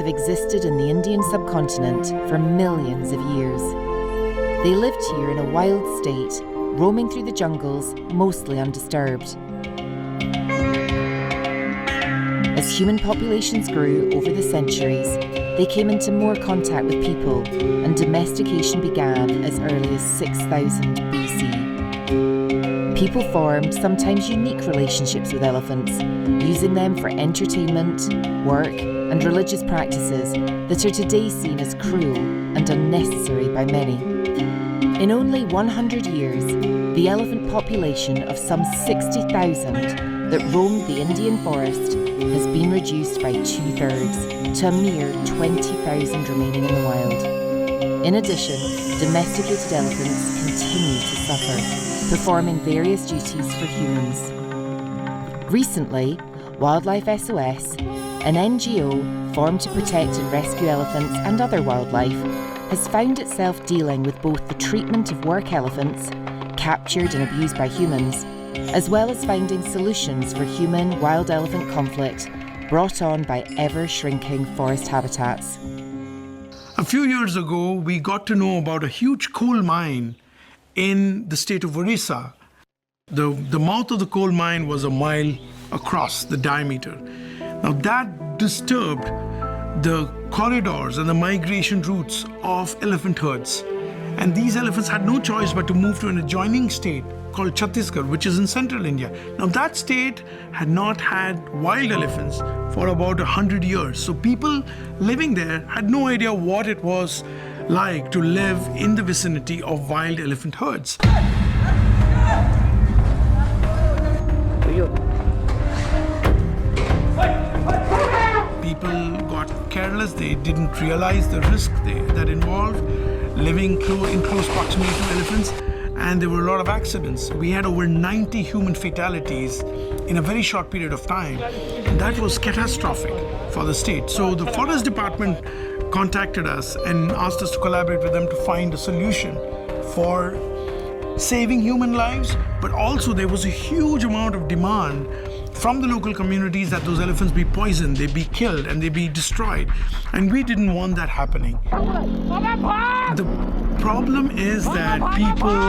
have existed in the Indian subcontinent for millions of years. They lived here in a wild state, roaming through the jungles, mostly undisturbed. As human populations grew over the centuries, they came into more contact with people, and domestication began as early as 6000 BC. People formed sometimes unique relationships with elephants, using them for entertainment, work, and religious practices that are today seen as cruel and unnecessary by many. In only 100 years, the elephant population of some 60,000 that roamed the Indian forest has been reduced by 2/3 to a mere 20,000 remaining in the wild. In addition, domesticated elephants continue to suffer, performing various duties for humans. Recently, Wildlife SOS, an NGO formed to protect and rescue elephants and other wildlife, has found itself dealing with both the treatment of work elephants, captured and abused by humans, as well as finding solutions for human-wild elephant conflict brought on by ever-shrinking forest habitats. A few years ago, we got to know about a huge coal mine in the state of Orissa. The mouth of the coal mine was a mile across, the diameter. Now that disturbed the corridors and the migration routes of elephant herds. And these elephants had no choice but to move to an adjoining state called Chhattisgarh, which is in central India. Now that state had not had wild elephants for about 100 years. So people living there had no idea what it was like to live in the vicinity of wild elephant herds. People got careless, they didn't realize the risk that involved living in close proximity to elephants, and there were a lot of accidents. We had over 90 human fatalities in a very short period of time. That was catastrophic for the state. So the Forest Department contacted us and asked us to collaborate with them to find a solution for saving human lives, but also there was a huge amount of demand from the local communities that those elephants be poisoned, they be killed, and they be destroyed. And we didn't want that happening. The problem is that people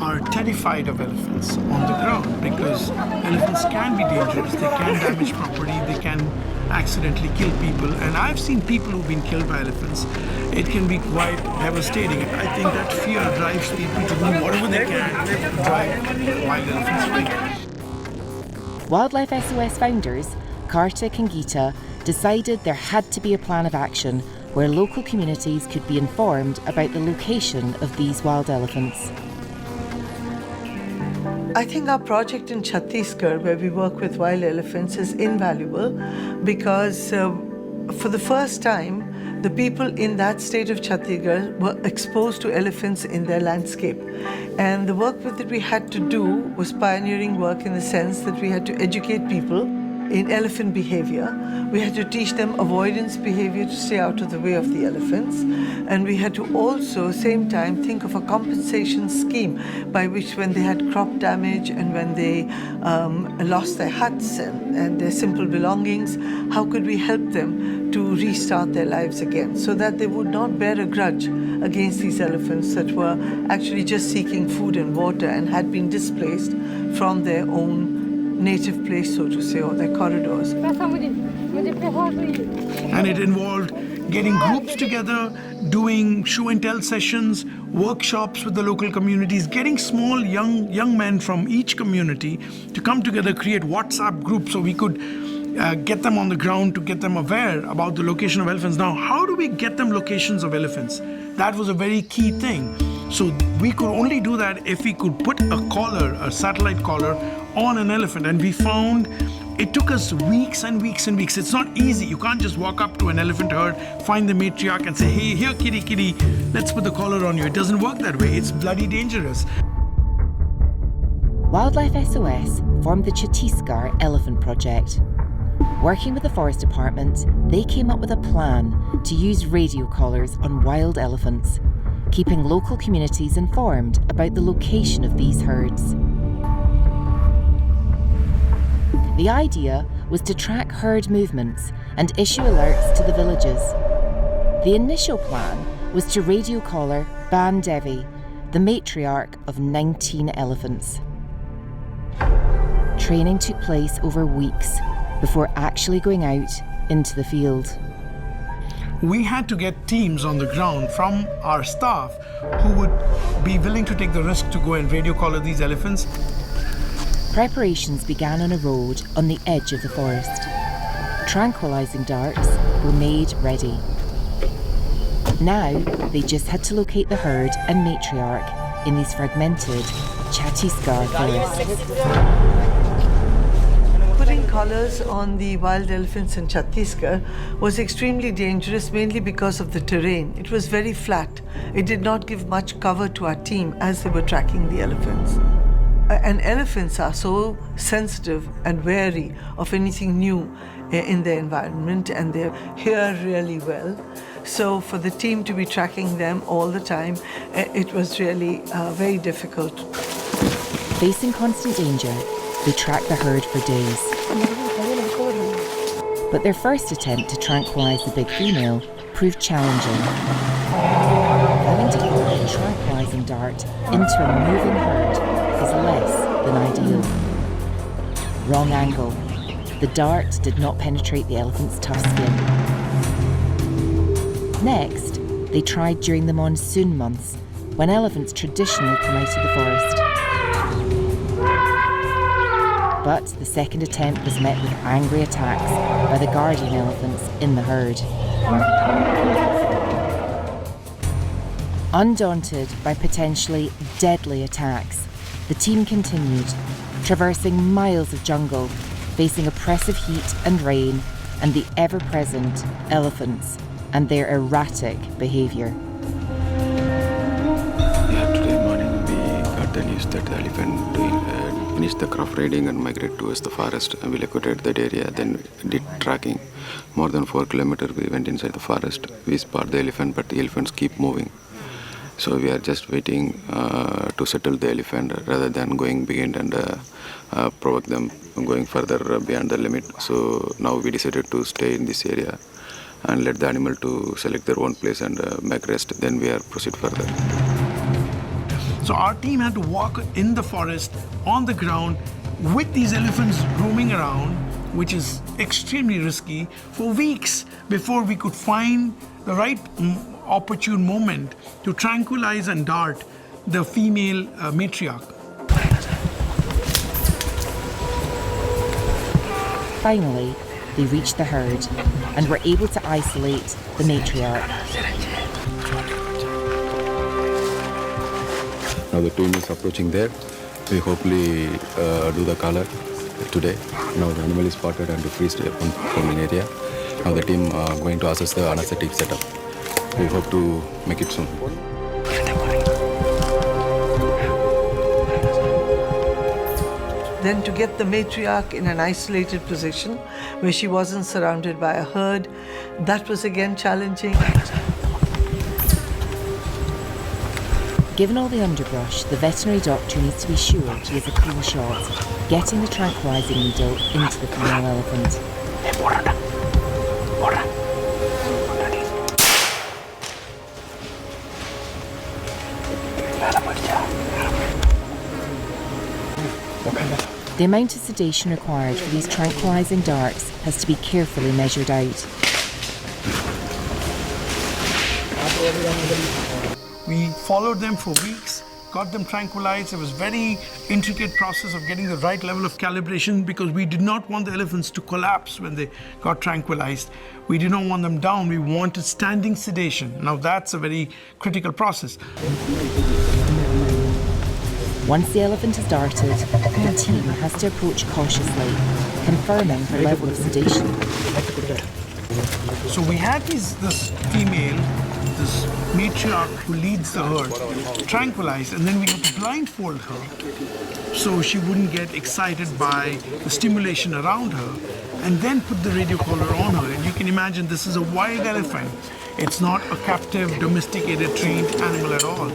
are terrified of elephants on the ground because elephants can be dangerous, they can damage property, they can accidentally kill people. And I've seen people who've been killed by elephants. It can be quite devastating. I think that fear drives people to do whatever they can to drive wild elephants away. Wildlife SOS founders, Kartik and Geeta, decided there had to be a plan of action where local communities could be informed about the location of these wild elephants. I think our project in Chhattisgarh, where we work with wild elephants, is invaluable because for the first time, the people in that state of Chhattisgarh were exposed to elephants in their landscape. And the work that we had to do was pioneering work in the sense that we had to educate people in elephant behavior. We had to teach them avoidance behavior to stay out of the way of the elephants. And we had to also, same time, think of a compensation scheme by which when they had crop damage and when they lost their huts and their simple belongings, how could we help them to restart their lives again so that they would not bear a grudge against these elephants that were actually just seeking food and water and had been displaced from their own native place, so to say, or their corridors. And it involved getting groups together, doing show and tell sessions, workshops with the local communities, getting small young men from each community to come together, create WhatsApp groups so we could get them on the ground to get them aware about the location of elephants. Now, how do we get them locations of elephants? That was a very key thing. So we could only do that if we could put a collar, a satellite collar, on an elephant. And we found it took us weeks and weeks and weeks. It's not easy. You can't just walk up to an elephant herd, find the matriarch and say, hey, here, kitty, let's put the collar on you. It doesn't work that way. It's bloody dangerous. Wildlife SOS formed the Chhattisgarh Elephant Project. Working with the Forest Department, they came up with a plan to use radio collars on wild elephants, keeping local communities informed about the location of these herds. The idea was to track herd movements and issue alerts to the villages. The initial plan was to radio collar Ban Devi, the matriarch of 19 elephants. Training took place over weeks before actually going out into the field. We had to get teams on the ground from our staff who would be willing to take the risk to go and radio collar these elephants. Preparations began on a road on the edge of the forest. Tranquilizing darts were made ready. Now they just had to locate the herd and matriarch in these fragmented Chhattisgarh forests. Putting collars on the wild elephants in Chhattisgarh was extremely dangerous, mainly because of the terrain. It was very flat. It did not give much cover to our team as they were tracking the elephants. And elephants are so sensitive and wary of anything new in their environment, and they hear really well. So for the team to be tracking them all the time, it was really very difficult. Facing constant danger, they tracked the herd for days. But their first attempt to tranquilize the big female proved challenging. Having to fire a tranquilizing dart into a moving herd is less than ideal. Wrong angle. The dart did not penetrate the elephant's tough skin. Next, they tried during the monsoon months, when elephants traditionally come out of the forest. But the second attempt was met with angry attacks by the guardian elephants in the herd. Undaunted by potentially deadly attacks, the team continued, traversing miles of jungle, facing oppressive heat and rain, and the ever-present elephants and their erratic behaviour. Yeah, today morning we got the news that the elephant finished the crop raiding and migrated towards the forest, and we located that area, then did tracking. More than 4 kilometers we went inside the forest. We spot the elephant, but the elephants keep moving. So we are just waiting to settle the elephant rather than going behind and provoke them going further beyond the limit. So now we decided to stay in this area and let the animal to select their own place and make rest. Then we are proceed further. So our team had to walk in the forest on the ground with these elephants roaming around, which is extremely risky, for weeks before we could find the right opportune moment to tranquilize and dart the female matriarch. Finally, they reached the herd and were able to isolate the matriarch. Now the team is approaching there. We hopefully do the collar today. Now the animal is spotted and freezed from an area. Now the team going to assess the anesthetic setup. We hope to make it soon. Then to get the matriarch in an isolated position where she wasn't surrounded by a herd, that was again challenging. Given all the underbrush, the veterinary doctor needs to be sure he has a clean shot, getting the tranquilizing needle into the female elephant. The amount of sedation required for these tranquilizing darts has to be carefully measured out. We followed them for weeks, got them tranquilized. It was a very intricate process of getting the right level of calibration because we did not want the elephants to collapse when they got tranquilized. We did not want them down. We wanted standing sedation. Now that's a very critical process. Once the elephant is darted, the team has to approach cautiously, confirming her level of sedation. So we had this female, this matriarch who leads the herd, tranquilized, and then we had to blindfold her so she wouldn't get excited by the stimulation around her, and then put the radio collar on her. And you can imagine this is a wild elephant. It's not a captive, domesticated, trained animal at all.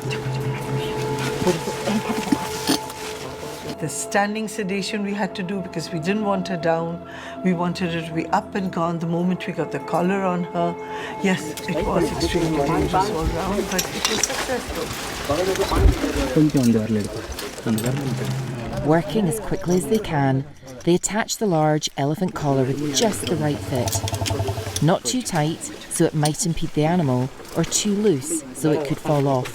the standing sedation we had to do because we didn't want her down. We wanted her to be up and gone the moment we got the collar on her. Yes, it was extremely dangerous all round, but it was successful. Working as quickly as they can, they attach the large elephant collar with just the right fit. Not too tight, so it might impede the animal, or too loose, so it could fall off.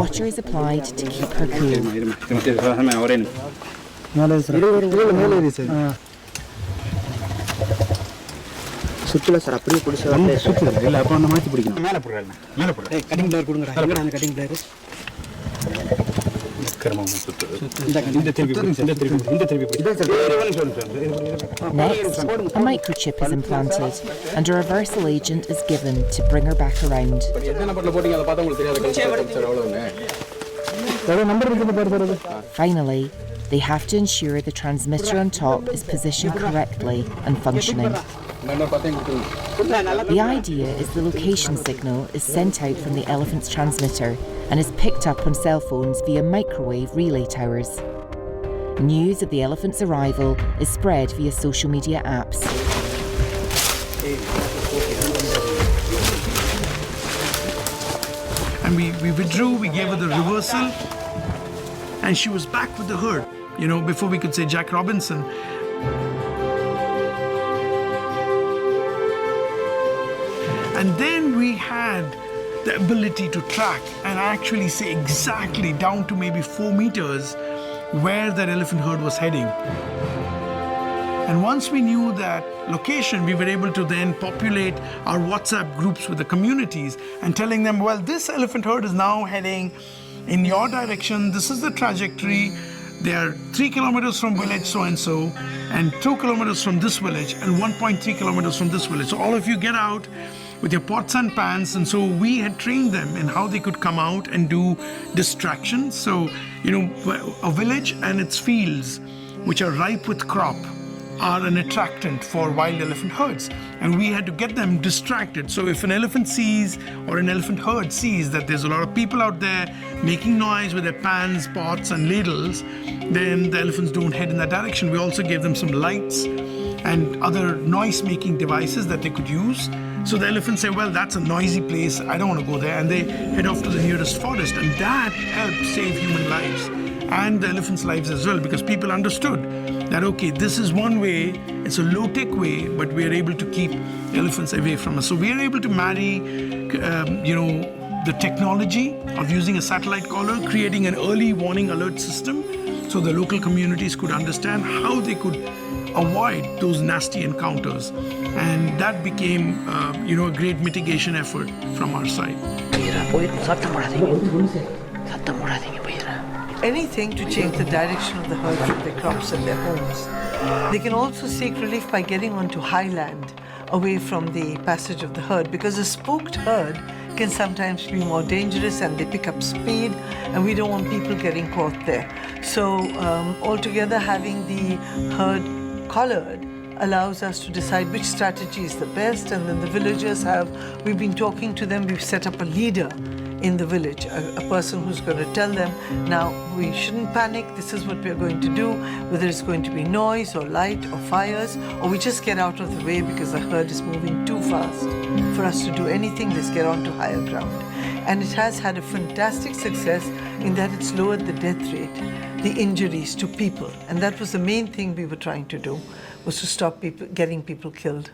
Water is applied to keep her cool. சுத்தல sir அப்படியே புடிச்சு வந்து சுத்தல இல்ல அப்ப அந்த மாத்தி பிடிக்கணும் மேல போடுறேன் மேல போடு கட்டிங் பிளேயர் கொடுங்கடா எங்கடா அந்த கட்டிங் பிளேயர் கர்மம் சுத்தது இந்த திருப்பி Next, a microchip is implanted and a reversal agent is given to bring her back around. Finally, they have to ensure the transmitter on top is positioned correctly and functioning. The idea is the location signal is sent out from the elephant's transmitter and is picked up on cell phones via microwave relay towers. News of the elephant's arrival is spread via social media apps. And we withdrew, we gave her the reversal, and she was back with the herd, you know, before we could say Jack Robinson. And then we had the ability to track and actually say exactly down to maybe 4 meters where that elephant herd was heading. And once we knew that location, we were able to then populate our WhatsApp groups with the communities and telling them, well, this elephant herd is now heading in your direction. This is the trajectory. They are 3 kilometers from village so-and-so and 2 kilometers from this village and 1.3 kilometers from this village. So all of you get out with your pots and pans, and so we had trained them in how they could come out and do distractions. So, you know, a village and its fields, which are ripe with crop, are an attractant for wild elephant herds, and we had to get them distracted. So if an elephant sees, or an elephant herd sees, that there's a lot of people out there making noise with their pans, pots and ladles, then the elephants don't head in that direction. We also gave them some lights and other noise-making devices that they could use. So the elephants say, well, that's a noisy place, I don't want to go there, and they head off to the nearest forest, and that helped save human lives and the elephants' lives as well, because people understood that, okay, this is one way, it's a low-tech way, but we are able to keep elephants away from us. So we are able to marry, the technology of using a satellite collar, creating an early warning alert system, so the local communities could understand how they could avoid those nasty encounters. And that became, a great mitigation effort from our side. Anything to change the direction of the herd from their crops and their homes. They can also seek relief by getting onto highland, away from the passage of the herd, because a spooked herd can sometimes be more dangerous and they pick up speed, and we don't want people getting caught there. So altogether, having the herd collared allows us to decide which strategy is the best, and then the villagers we've been talking to them, we've set up a leader in the village, a person who's going to tell them, now we shouldn't panic, this is what we're going to do, whether it's going to be noise or light or fires, or we just get out of the way because the herd is moving too fast for us to do anything. Let's get on to higher ground. And it has had a fantastic success in that it's lowered the death rate, the injuries to people, and that was the main thing we were trying to do, was to stop getting people killed.